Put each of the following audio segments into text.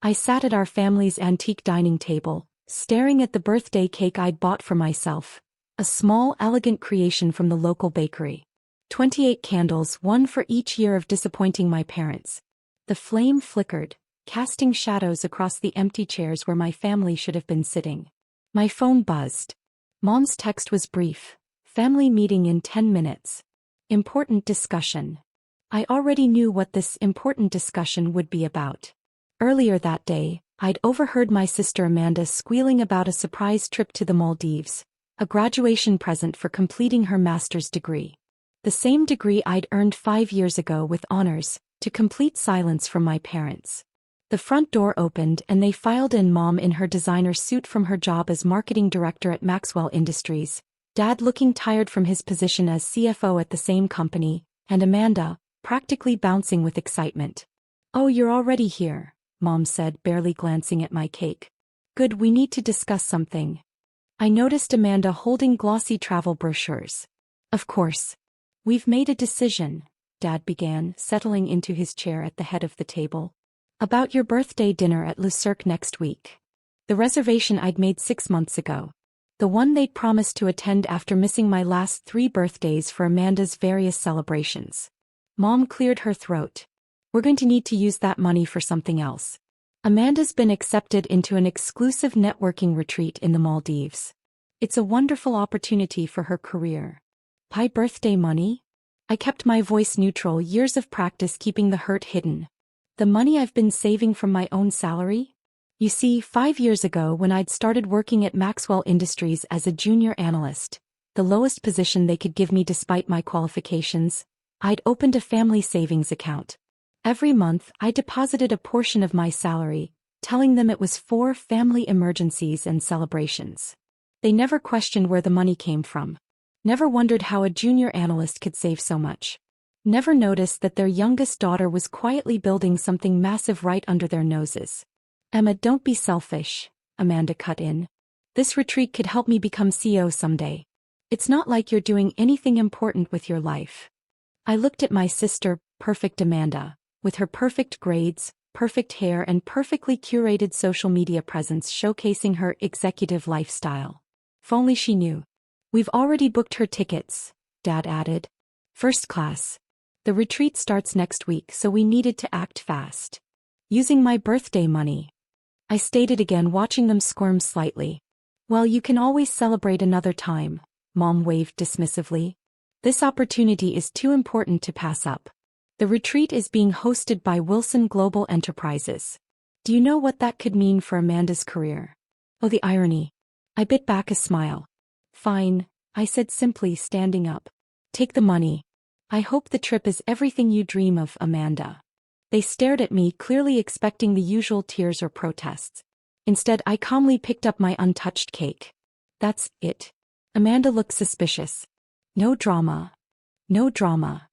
I sat at our family's antique dining table, staring at the birthday cake I'd bought for myself, a small, elegant creation from the local bakery. 28 candles, one for each year of disappointing my parents. The flame flickered, casting shadows across the empty chairs where my family should have been sitting. My phone buzzed. Mom's text was brief. Family meeting in 10 minutes. Important discussion. I already knew what this important discussion would be about. Earlier that day, I'd overheard my sister Amanda squealing about a surprise trip to the Maldives, a graduation present for completing her master's degree. The same degree I'd earned 5 years ago with honors, to complete silence from my parents. The front door opened and they filed in Mom in her designer suit from her job as marketing director at Maxwell Industries, Dad looking tired from his position as CFO at the same company, and Amanda, practically bouncing with excitement. "Oh, you're already here," Mom said, barely glancing at my cake. "Good, we need to discuss something." I noticed Amanda holding glossy travel brochures. "Of course. We've made a decision," Dad began, settling into his chair at the head of the table. "About your birthday dinner at Le Cirque next week. The reservation I'd made 6 months ago. The one they'd promised to attend after missing my last 3 birthdays for Amanda's various celebrations." Mom cleared her throat. "We're going to need to use that money for something else. Amanda's been accepted into an exclusive networking retreat in the Maldives. It's a wonderful opportunity for her career." "My birthday money?" I kept my voice neutral, years of practice keeping the hurt hidden. "The money I've been saving from my own salary? You see, 5 years ago when I'd started working at Maxwell Industries as a junior analyst, the lowest position they could give me despite my qualifications, I'd opened a family savings account. Every month, I deposited a portion of my salary, telling them it was for family emergencies and celebrations. They never questioned where the money came from. Never wondered how a junior analyst could save so much. Never noticed that their youngest daughter was quietly building something massive right under their noses. "Emma, don't be selfish," Amanda cut in. "This retreat could help me become CEO someday. It's not like you're doing anything important with your life." I looked at my sister, perfect Amanda, with her perfect grades, perfect hair and perfectly curated social media presence showcasing her executive lifestyle. If only she knew. "We've already booked her tickets," Dad added. "First class. The retreat starts next week, so we needed to act fast. Using my birthday money." I stated again, watching them squirm slightly. "Well, you can always celebrate another time," Mom waved dismissively. "This opportunity is too important to pass up. The retreat is being hosted by Wilson Global Enterprises. Do you know what that could mean for Amanda's career?" Oh, the irony. I bit back a smile. "Fine," I said simply, standing up. "Take the money. I hope the trip is everything you dream of, Amanda." They stared at me, clearly expecting the usual tears or protests. Instead, I calmly picked up my untouched cake. "That's it." Amanda looked suspicious. "No drama. No drama."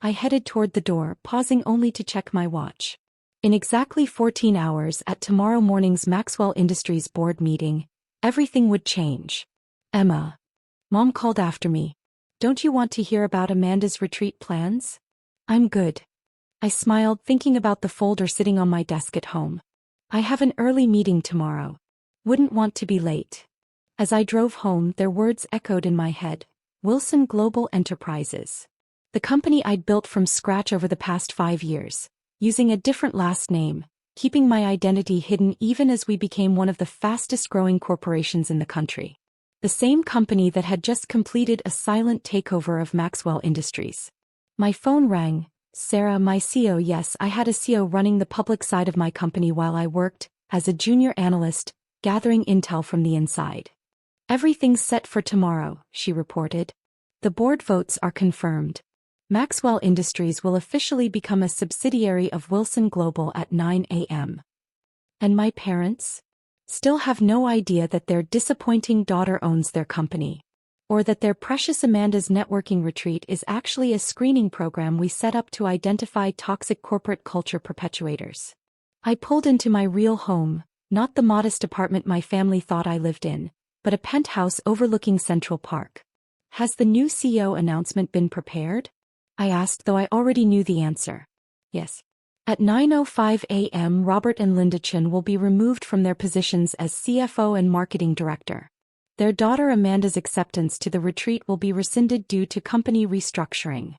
I headed toward the door, pausing only to check my watch. In exactly 14 hours at tomorrow morning's Maxwell Industries board meeting, everything would change. "Emma." Mom called after me. "Don't you want to hear about Amanda's retreat plans?" "I'm good." I smiled, thinking about the folder sitting on my desk at home. "I have an early meeting tomorrow. Wouldn't want to be late." As I drove home, their words echoed in my head. Wilson Global Enterprises. The company I'd built from scratch over the past 5 years, using a different last name, keeping my identity hidden even as we became one of the fastest-growing corporations in the country. The same company that had just completed a silent takeover of Maxwell Industries. My phone rang. "Sarah, my CEO." Yes, I had a CEO running the public side of my company while I worked, as a junior analyst, gathering intel from the inside. "Everything's set for tomorrow," she reported. "The board votes are confirmed. Maxwell Industries will officially become a subsidiary of Wilson Global at 9 a.m. And my parents? Still have no idea that their disappointing daughter owns their company. Or that their precious Amanda's networking retreat is actually a screening program we set up to identify toxic corporate culture perpetuators. I pulled into my real home, not the modest apartment my family thought I lived in, but a penthouse overlooking Central Park. "Has the new CEO announcement been prepared?" I asked, though I already knew the answer. "Yes. At 9:05 a.m., Robert and Linda Chin will be removed from their positions as CFO and Marketing Director. Their daughter Amanda's acceptance to the retreat will be rescinded due to company restructuring.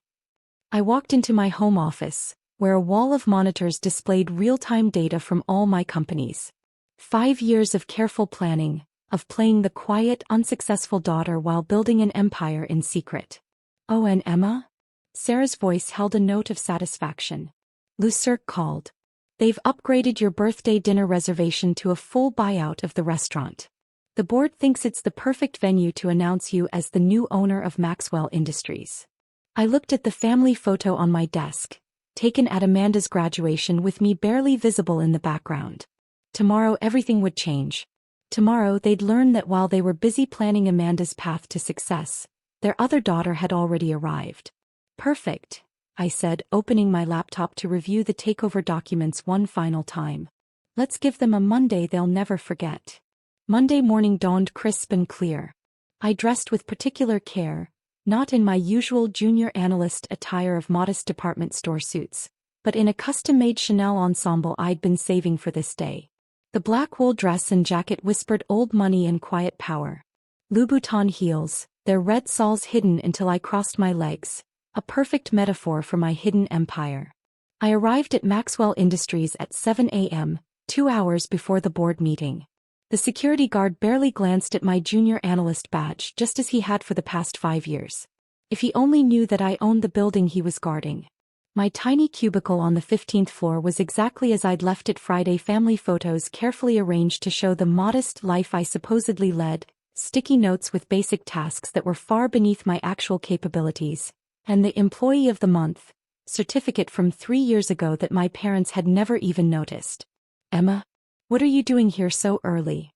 I walked into my home office, where a wall of monitors displayed real-time data from all my companies. 5 years of careful planning, of playing the quiet, unsuccessful daughter while building an empire in secret. Oh, and Emma? Sarah's voice held a note of satisfaction. Lucerne called. They've upgraded your birthday dinner reservation to a full buyout of the restaurant. The board thinks it's the perfect venue to announce you as the new owner of Maxwell Industries. I looked at the family photo on my desk, taken at Amanda's graduation with me barely visible in the background. Tomorrow everything would change. Tomorrow they'd learn that while they were busy planning Amanda's path to success, their other daughter had already arrived. Perfect, I said, opening my laptop to review the takeover documents one final time. Let's give them a Monday they'll never forget. Monday morning dawned crisp and clear. I dressed with particular care, not in my usual junior analyst attire of modest department store suits, but in a custom-made Chanel ensemble I'd been saving for this day. The black wool dress and jacket whispered old money and quiet power. Louboutin heels, their red soles hidden until I crossed my legs, a perfect metaphor for my hidden empire. I arrived at Maxwell Industries at 7 a.m., 2 hours before the board meeting. The security guard barely glanced at my junior analyst badge just as he had for the past 5 years. If he only knew that I owned the building he was guarding. My tiny cubicle on the 15th floor was exactly as I'd left it Friday, family photos carefully arranged to show the modest life I supposedly led, sticky notes with basic tasks that were far beneath my actual capabilities, and the Employee of the Month certificate from 3 years ago that my parents had never even noticed. Emma, what are you doing here so early?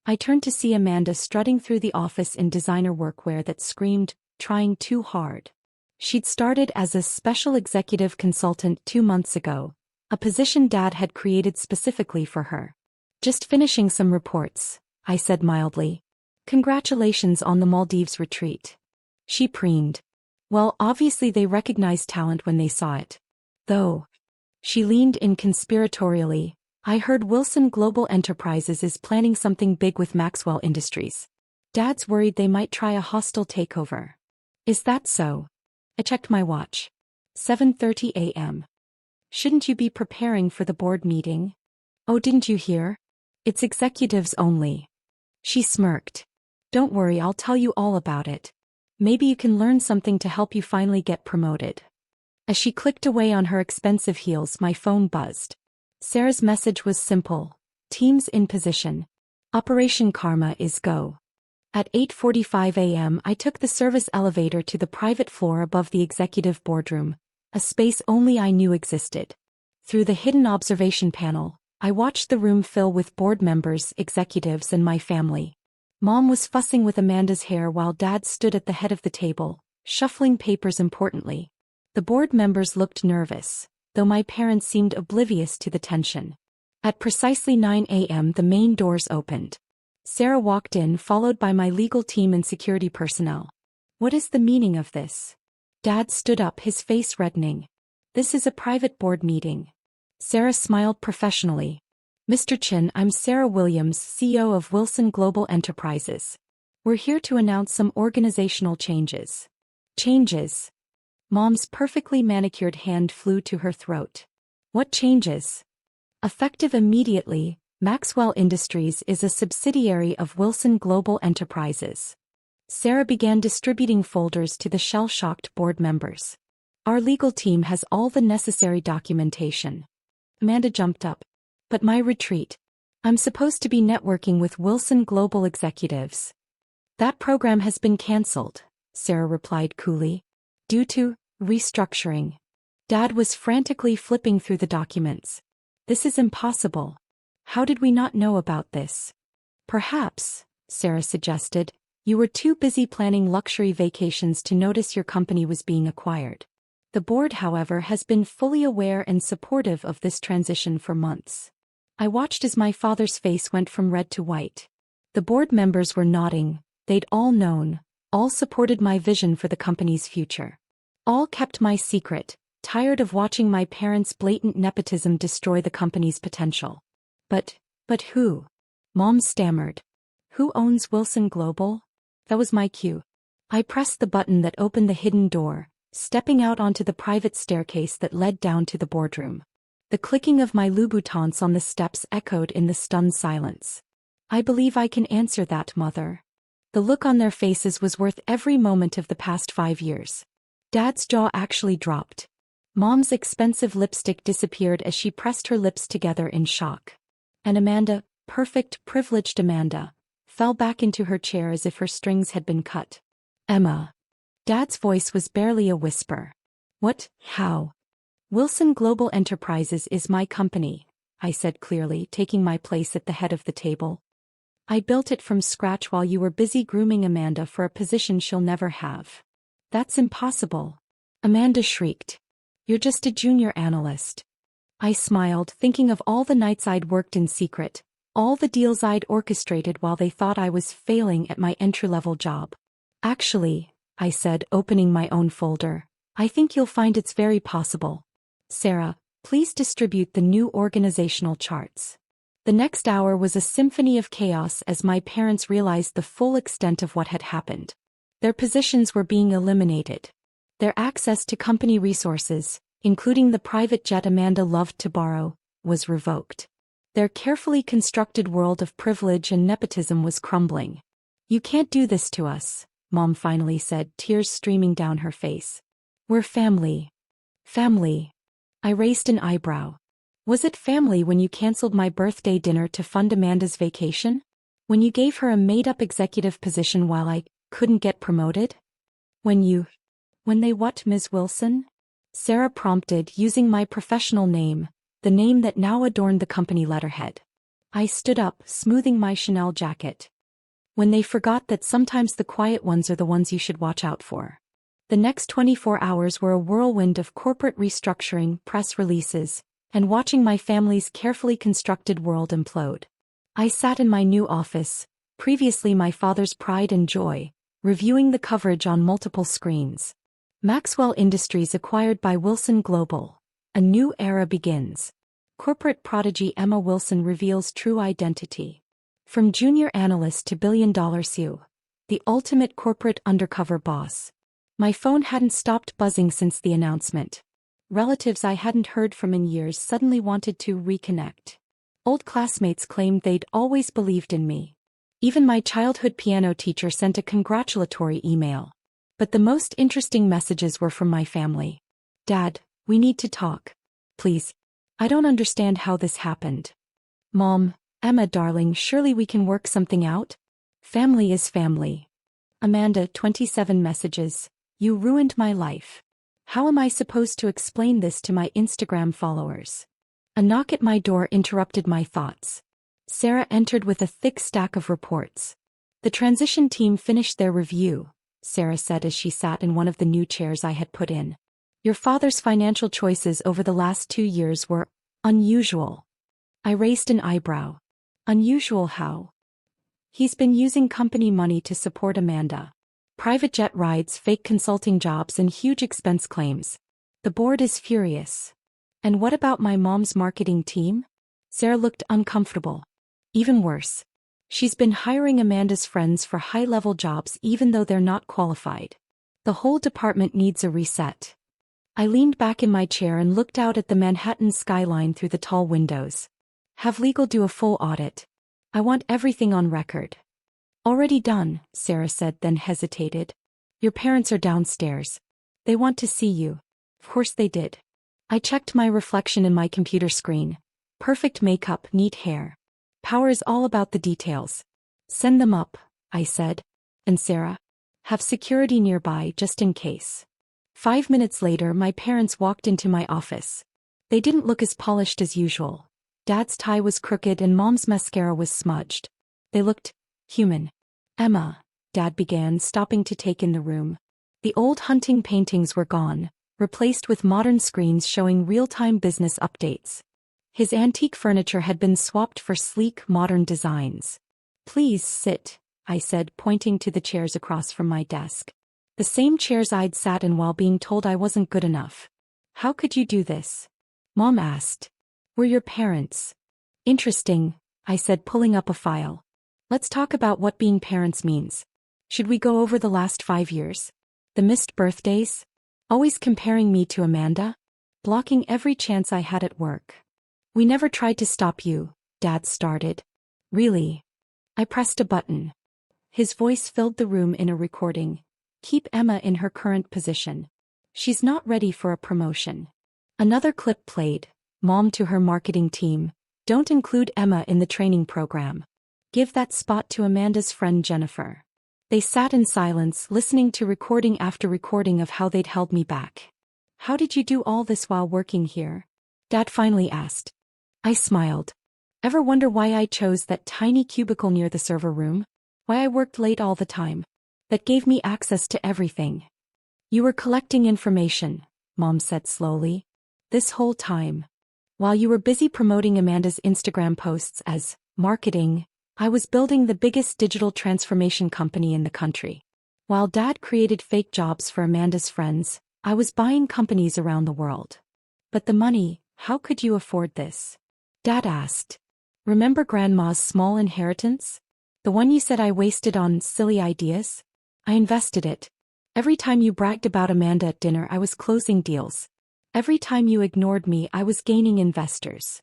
I turned to see Amanda strutting through the office in designer workwear that screamed, trying too hard. She'd started as a special executive consultant 2 months ago, a position Dad had created specifically for her. Just finishing some reports, I said mildly. Congratulations on the Maldives retreat. She preened. Well, obviously they recognized talent when they saw it. Though. She leaned in conspiratorially. I heard Wilson Global Enterprises is planning something big with Maxwell Industries. Dad's worried they might try a hostile takeover. Is that so? I checked my watch. 7:30 a.m. Shouldn't you be preparing for the board meeting? Oh, didn't you hear? It's executives only. She smirked. Don't worry, I'll tell you all about it. Maybe you can learn something to help you finally get promoted. As she clicked away on her expensive heels, my phone buzzed. Sarah's message was simple. Teams in position. Operation Karma is go. At 8:45 a.m. I took the service elevator to the private floor above the executive boardroom, a space only I knew existed. Through the hidden observation panel, I watched the room fill with board members, executives, and my family. Mom was fussing with Amanda's hair while Dad stood at the head of the table, shuffling papers importantly. The board members looked nervous, though my parents seemed oblivious to the tension. At precisely 9 a.m. the main doors opened. Sarah walked in, followed by my legal team and security personnel. What is the meaning of this? Dad stood up, his face reddening. This is a private board meeting. Sarah smiled professionally. Mr. Chin, I'm Sarah Williams, CEO of Wilson Global Enterprises. We're here to announce some organizational changes. Changes? Mom's perfectly manicured hand flew to her throat. What changes? Effective immediately, Maxwell Industries is a subsidiary of Wilson Global Enterprises. Sarah began distributing folders to the shell-shocked board members. Our legal team has all the necessary documentation. Amanda jumped up. But my retreat. I'm supposed to be networking with Wilson Global executives. That program has been cancelled, Sarah replied coolly. Due to restructuring. Dad was frantically flipping through the documents. This is impossible. How did we not know about this? Perhaps, Sarah suggested, you were too busy planning luxury vacations to notice your company was being acquired. The board, however, has been fully aware and supportive of this transition for months. I watched as my father's face went from red to white. The board members were nodding. They'd all known, all supported my vision for the company's future. All kept my secret, tired of watching my parents' blatant nepotism destroy the company's potential. But who? Mom stammered. Who owns Wilson Global? That was my cue. I pressed the button that opened the hidden door, stepping out onto the private staircase that led down to the boardroom. The clicking of my Louboutins on the steps echoed in the stunned silence. I believe I can answer that, Mother. The look on their faces was worth every moment of the past 5 years. Dad's jaw actually dropped. Mom's expensive lipstick disappeared as she pressed her lips together in shock. And Amanda, perfect, privileged Amanda, fell back into her chair as if her strings had been cut. Emma. Dad's voice was barely a whisper. What? How? Wilson Global Enterprises is my company, I said clearly, taking my place at the head of the table. I built it from scratch while you were busy grooming Amanda for a position she'll never have. That's impossible. Amanda shrieked. You're just a junior analyst. I smiled, thinking of all the nights I'd worked in secret, all the deals I'd orchestrated while they thought I was failing at my entry-level job. Actually, I said, opening my own folder, I think you'll find it's very possible. Sarah, please distribute the new organizational charts. The next hour was a symphony of chaos as my parents realized the full extent of what had happened. Their positions were being eliminated. Their access to company resources, including the private jet Amanda loved to borrow, was revoked. Their carefully constructed world of privilege and nepotism was crumbling. You can't do this to us, Mom finally said, tears streaming down her face. We're family. Family. I raised an eyebrow. Was it family when you canceled my birthday dinner to fund Amanda's vacation? When you gave her a made-up executive position while I couldn't get promoted? When they what, Ms. Wilson? Sarah prompted, using my professional name, the name that now adorned the company letterhead. I stood up, smoothing my Chanel jacket. When they forgot that sometimes the quiet ones are the ones you should watch out for. The next 24 hours were a whirlwind of corporate restructuring, press releases, and watching my family's carefully constructed world implode. I sat in my new office, previously my father's pride and joy, reviewing the coverage on multiple screens. Maxwell Industries acquired by Wilson Global. A new era begins. Corporate prodigy Emma Wilson reveals true identity. From junior analyst to billion-dollar CEO, the ultimate corporate undercover boss. My phone hadn't stopped buzzing since the announcement. Relatives I hadn't heard from in years suddenly wanted to reconnect. Old classmates claimed they'd always believed in me. Even my childhood piano teacher sent a congratulatory email. But the most interesting messages were from my family. Dad, we need to talk. Please. I don't understand how this happened. Mom, Emma darling, surely we can work something out? Family is family. Amanda, 27 messages. You ruined my life. How am I supposed to explain this to my Instagram followers? A knock at my door interrupted my thoughts. Sarah entered with a thick stack of reports. The transition team finished their review, Sarah said as she sat in one of the new chairs I had put in. Your father's financial choices over the last 2 years were unusual. I raised an eyebrow. Unusual how? He's been using company money to support Amanda. Private jet rides, fake consulting jobs, and huge expense claims. The board is furious. And what about my mom's marketing team? Sarah looked uncomfortable. Even worse. She's been hiring Amanda's friends for high-level jobs even though they're not qualified. The whole department needs a reset. I leaned back in my chair and looked out at the Manhattan skyline through the tall windows. Have legal do a full audit. I want everything on record. Already done, Sarah said, then hesitated. Your parents are downstairs. They want to see you. Of course they did. I checked my reflection in my computer screen. Perfect makeup, neat hair. Power is all about the details. Send them up, I said. And Sarah? Have security nearby just in case. 5 minutes later, my parents walked into my office. They didn't look as polished as usual. Dad's tie was crooked and Mom's mascara was smudged. They looked human. Emma, Dad began, stopping to take in the room. The old hunting paintings were gone, replaced with modern screens showing real-time business updates. His antique furniture had been swapped for sleek, modern designs. Please sit, I said, pointing to the chairs across from my desk. The same chairs I'd sat in while being told I wasn't good enough. How could you do this? Mom asked. We're your parents. Interesting, I said, pulling up a file. Let's talk about what being parents means. Should we go over the last 5 years? The missed birthdays? Always comparing me to Amanda? Blocking every chance I had at work. We never tried to stop you, Dad started. Really? I pressed a button. His voice filled the room in a recording. Keep Emma in her current position. She's not ready for a promotion. Another clip played. Mom to her marketing team. Don't include Emma in the training program. Give that spot to Amanda's friend Jennifer. They sat in silence, listening to recording after recording of how they'd held me back. How did you do all this while working here? Dad finally asked. I smiled. Ever wonder why I chose that tiny cubicle near the server room? Why I worked late all the time? That gave me access to everything. You were collecting information, Mom said slowly. This whole time. While you were busy promoting Amanda's Instagram posts as marketing, I was building the biggest digital transformation company in the country. While Dad created fake jobs for Amanda's friends, I was buying companies around the world. But the money, how could you afford this? Dad asked. Remember Grandma's small inheritance? The one you said I wasted on silly ideas? I invested it. Every time you bragged about Amanda at dinner, I was closing deals. Every time you ignored me, I was gaining investors.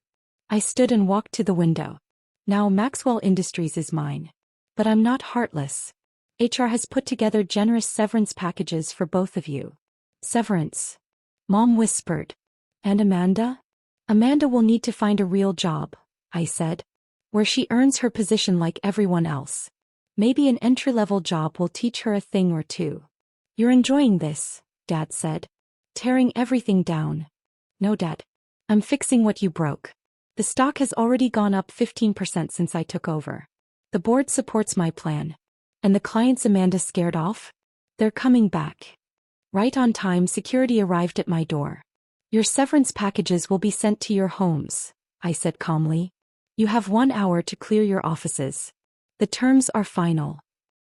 I stood and walked to the window. Now Maxwell Industries is mine. But I'm not heartless. HR has put together generous severance packages for both of you. Severance. Mom whispered. And Amanda? Amanda will need to find a real job, I said. Where she earns her position like everyone else. Maybe an entry-level job will teach her a thing or two. You're enjoying this, Dad said. Tearing everything down. No, Dad. I'm fixing what you broke. The stock has already gone up 15% since I took over. The board supports my plan. And the clients Amanda scared off? They're coming back. Right on time, security arrived at my door. Your severance packages will be sent to your homes, I said calmly. You have 1 hour to clear your offices. The terms are final.